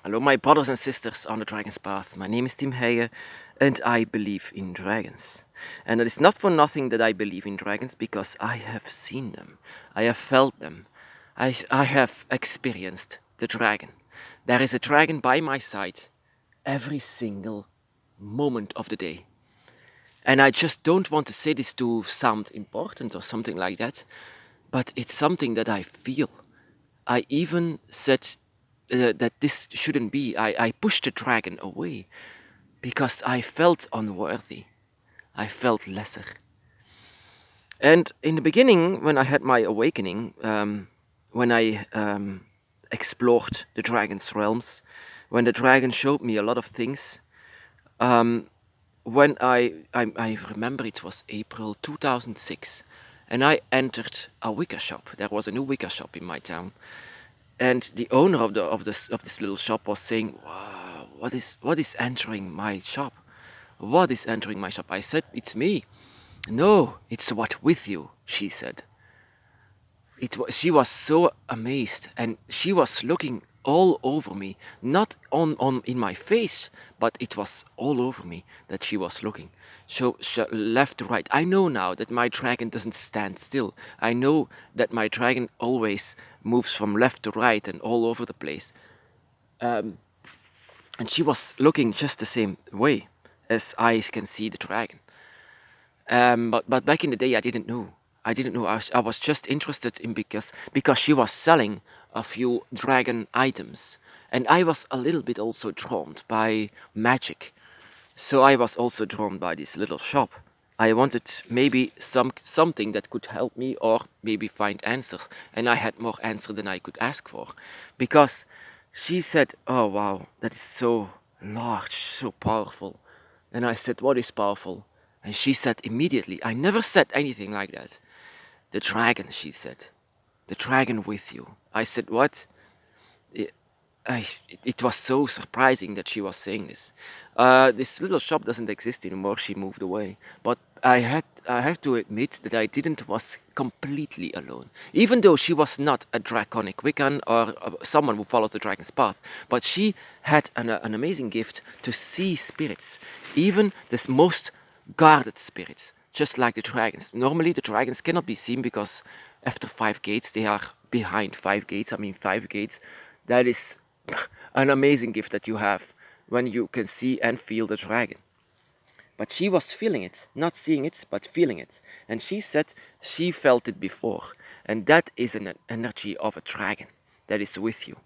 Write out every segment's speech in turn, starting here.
Hello, my brothers and sisters on the Dragon's Path. My name is Tim Heye, and I believe in dragons. And it is not for nothing that I believe in dragons, because I have seen them, I have felt them, I have experienced the dragon. There is a dragon by my side every single moment of the day. And I just don't want to say this to sound important or something like that, but it's something that I feel. I even said that this shouldn't be. I pushed the dragon away because I felt unworthy. I felt lesser. And in the beginning, when I had my awakening, when I explored the dragon's realms, when the dragon showed me a lot of things, um, when I remember it was April 2006, and I entered a Wicca shop. There was a new Wicca shop in my town, and the owner of this little shop was saying, "Wow, what is entering my shop? What is entering my shop?" I said, "It's me." "No, it's what with you," she said. She was so amazed, and she was looking all over me, not on in my face, but it was all over me that she was looking. So left to right. I know now that my dragon doesn't stand still. I know that my dragon always moves from left to right and all over the place. Um, and she was looking just the same way as eyes can see the dragon. But back in the day, I didn't know. I didn't know. I was just interested in because she was selling a few dragon items, and I was a little bit also drawn by magic. So I was also drawn by this little shop. I wanted maybe something that could help me, or maybe find answers, and I had more answer than I could ask for, because she said, "Oh wow, that is so large, so powerful." And I said, "What is powerful?" And she said immediately, I never said anything like that. "The dragon," she said. "The dragon with you." I said, "What?" It, it was so surprising that she was saying this. This little shop doesn't exist anymore. She moved away. But I have to admit that I didn't was completely alone. Even though she was not a draconic Wiccan or someone who follows the dragon's path, but she had an amazing gift to see spirits, even the most guarded spirits, just like the dragons. Normally, the dragons cannot be seen because after 5 gates, they are behind 5 gates. I mean, 5 gates. That is an amazing gift that you have when you can see and feel the dragon. But she was feeling it, not seeing it, but feeling it. And she said she felt it before. And that is an energy of a dragon that is with you.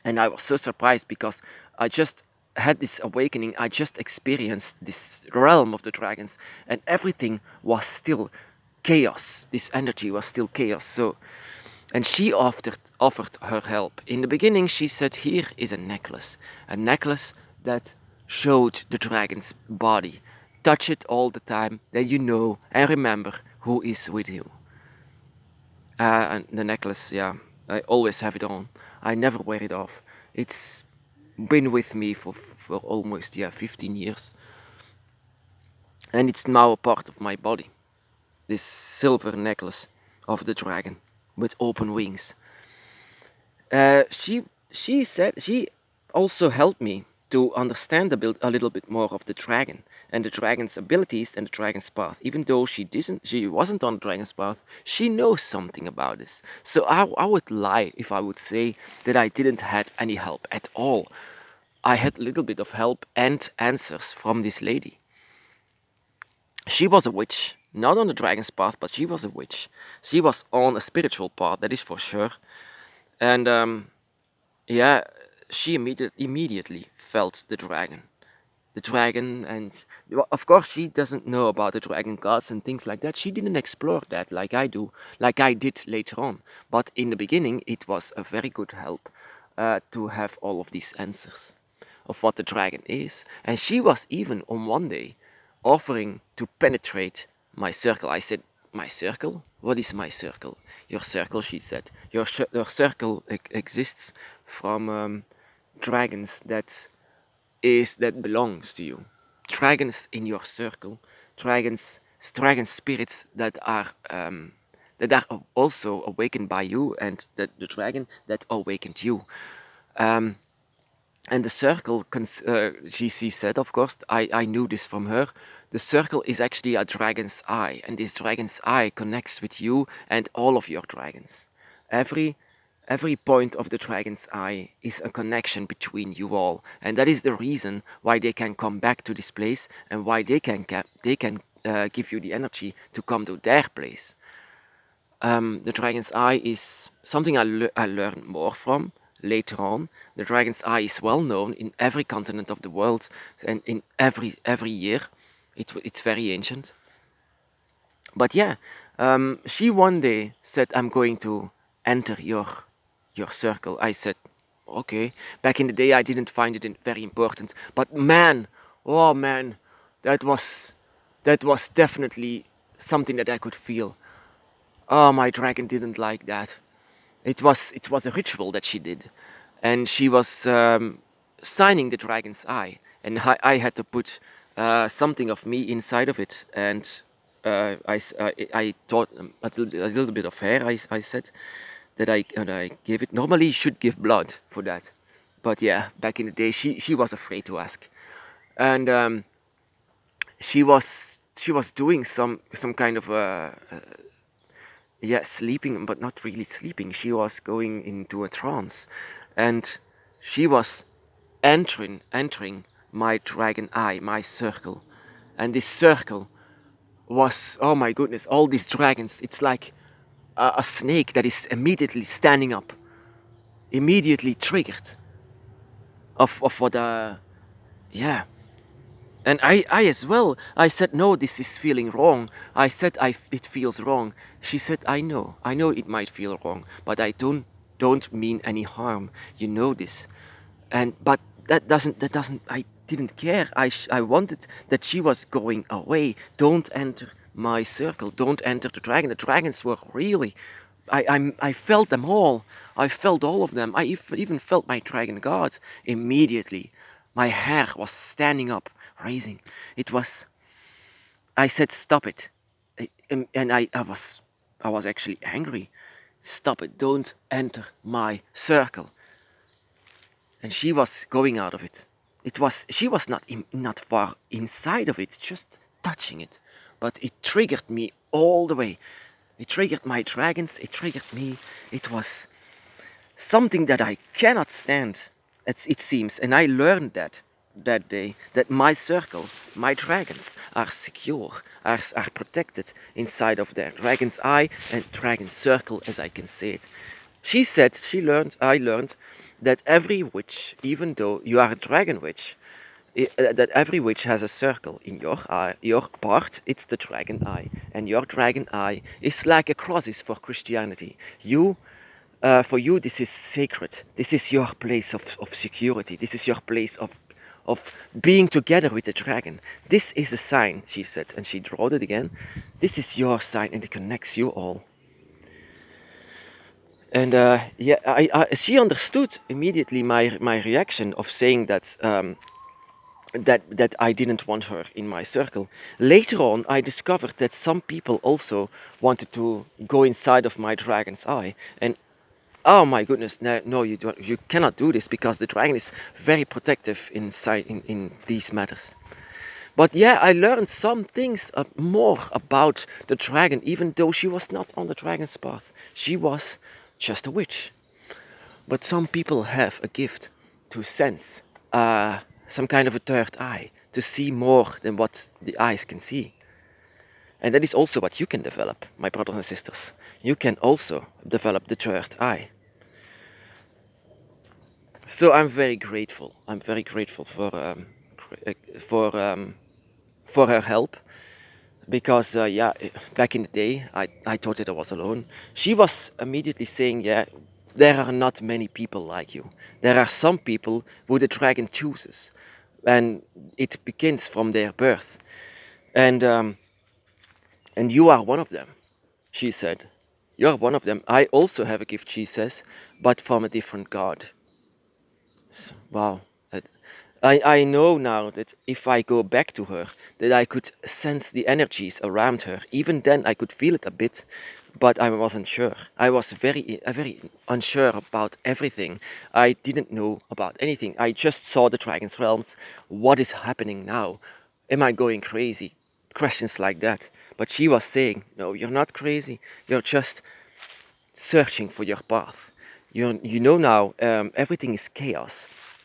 And I was so surprised because I just had this awakening. I just experienced this realm of the dragons, and everything was still chaos. This energy was still chaos. So, and she offered her help. In the beginning, she said, "Here is a necklace that showed the dragon's body. Touch it all the time, then you know and remember who is with you." And the necklace, yeah, I always have it on. I never wear it off. It's been with me for almost 15 years, and it's now a part of my body. This silver necklace of the dragon with open wings. She said she also helped me to understand a little bit more of the dragon and the dragon's abilities and the dragon's path. Even though she wasn't on the dragon's path, she knows something about this. So I would lie if I would say that I didn't had any help at all. I had a little bit of help and answers from this lady. She was a witch, not on the dragon's path, but she was a witch. She was on a spiritual path, that is for sure. And yeah, she immediately felt the dragon. The dragon, and well, of course, she doesn't know about the dragon gods and things like that. She didn't explore that like I do, like I did later on. But in the beginning, it was a very good help to have all of these answers of what the dragon is. And she was even on one day offering to penetrate my circle. I said, "My circle? What is my circle?" "Your circle," she said. Your circle exists from dragons that belongs to you. Dragons in your circle, dragon spirits that are also awakened by you, and the dragon that awakened you. And the circle, she said, of course, I knew this from her. The circle is actually a dragon's eye, and this dragon's eye connects with you and all of your dragons. Every every point of the dragon's eye is a connection between you all, and that is the reason why they can come back to this place and why they can give you the energy to come to their place. The dragon's eye is something I learned more from later on. The dragon's eye is well known in every continent of the world and in every year. It's very ancient. But yeah, she one day said, "I'm going to enter your circle." I said, "Okay." Back in the day, I didn't find it very important, but man, oh man, that was that was definitely something that I could feel. Oh, my dragon didn't like that. It was a ritual that she did, and she was signing the dragon's eye, and I had to put something of me inside of it, and I thought a little bit of hair. I said that I gave it. Normally, you should give blood for that, but yeah, back in the day, she was afraid to ask, and she was she was doing some kind of yeah, sleeping, but not really sleeping. She was going into a trance, and she was entering my dragon eye, my circle, and this circle was, oh my goodness, all these dragons. It's like a snake that is immediately standing up, immediately triggered of what yeah. And I as well, I said, no, this is feeling wrong. I said, it feels wrong. She said, I know it might feel wrong, but I don't mean any harm. You know this. But I didn't care. I wanted that she was going away. Don't enter my circle. Don't enter the dragon. The dragons were really, I felt them all. I felt all of them. I even felt my dragon guard immediately. My hair was standing up, raising. It was. I said, "Stop it," and I was actually angry. Stop it! Don't enter my circle. And she was going out of it. She was not far inside of it, just touching it, but it triggered me all the way. It triggered my dragons. It triggered me. It was something that I cannot stand. It seems, and I learned that day that my circle, my dragons are secure, are protected inside of their dragon's eye and dragon circle, as I can say it. She said, I learned that every witch, even though you are a dragon witch, that every witch has a circle in your eye, your part. It's the dragon eye, and your dragon eye is like a crosses for Christianity. For you, this is sacred. This is your place of security. This is your place of being together with the dragon. This is a sign, she said, and she drew it again. This is your sign, and it connects you all. And yeah, she understood immediately my reaction of saying that that I didn't want her in my circle. Later on, I discovered that some people also wanted to go inside of my dragon's eye, and oh my goodness, no, you don't, you cannot do this because the dragon is very protective in these matters. But yeah, I learned some things more about the dragon, even though she was not on the dragon's path. She was just a witch. But some people have a gift to sense some kind of a third eye, to see more than what the eyes can see. And that is also what you can develop, my brothers and sisters. You can also develop the third eye. So I'm very grateful. I'm very grateful for um, for her help, because yeah, back in the day, I thought that I was alone. She was immediately saying, yeah, there are not many people like you. There are some people who the dragon chooses, and it begins from their birth, and um, and you are one of them. She said, you're one of them. I also have a gift, she says, but from a different god. Wow. I know now that if I go back to her, that I could sense the energies around her. Even then, I could feel it a bit, but I wasn't sure. I was very unsure about everything. I didn't know about anything. I just saw the Dragon's Realms. What is happening now? Am I going crazy? Questions like that. But she was saying, no, you're not crazy. You're just searching for your path. You know now, everything is chaos.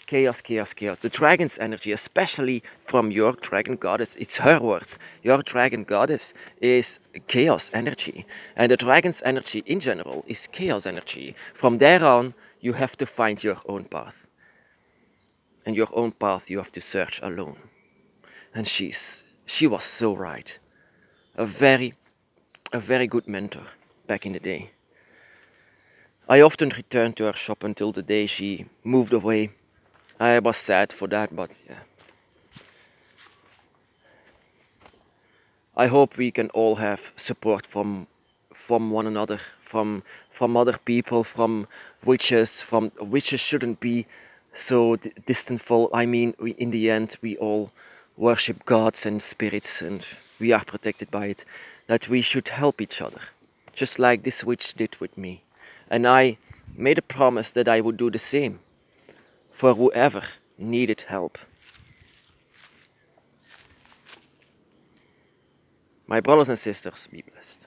Chaos, chaos, chaos. The dragon's energy, especially from your dragon goddess, it's her words. Your dragon goddess is chaos energy. And the dragon's energy in general is chaos energy. From there on, you have to find your own path. And your own path you have to search alone. And she was so right. A very, a very good mentor back in the day. I often returned to her shop until the day she moved away. I was sad for that, but yeah. I hope we can all have support from one another, from other people, from witches. From witches shouldn't be so distantful. I mean, in the end, we all worship gods and spirits, and we are protected by it. That we should help each other, just like this witch did with me. And I made a promise that I would do the same for whoever needed help. My brothers and sisters, be blessed.